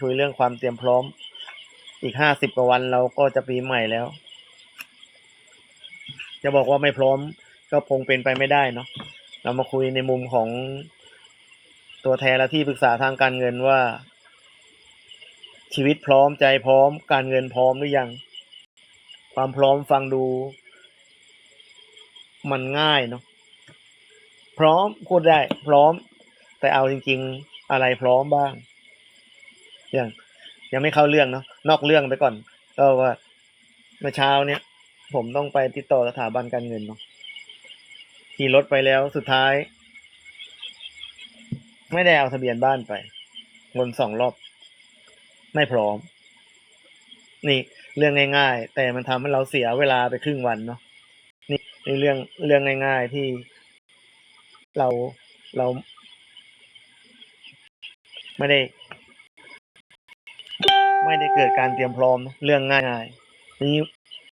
คุยเรื่องความเตรียมพร้อมอีก50 กว่าวันเราก็จะปีใหม่แล้วจะบอกว่าไม่พร้อมก็คงเป็นไปไม่ได้เนาะเรามาคุยในมุมของตัวแทนและที่ปรึกษาทางการเงินว่าชีวิตพร้อมใจพร้อมการเงินพร้อมหรือยังความพร้อมฟังดูมันง่ายเนาะพร้อมพูดได้พร้อมแต่เอาจริงๆอะไรพร้อมบ้างอย่างยังไม่เข้าเรื่องเนาะนอกเรื่องไปก่อนก็ว่าเมื่อเช้าเนี้ยผมต้องไปติดต่อสถาบันการเงินเนาะขี่รถไปแล้วสุดท้ายไม่ได้เอาทะเบียนบ้านไปวน2 รอบไม่พร้อมนี่เรื่องง่ายๆแต่มันทำให้เราเสียเวลาไปครึ่งวันเนาะนี่เรื่องง่ายๆที่เราเราไม่ได้เกิดการเตรียมพร้อมเรื่องง่ายๆนี้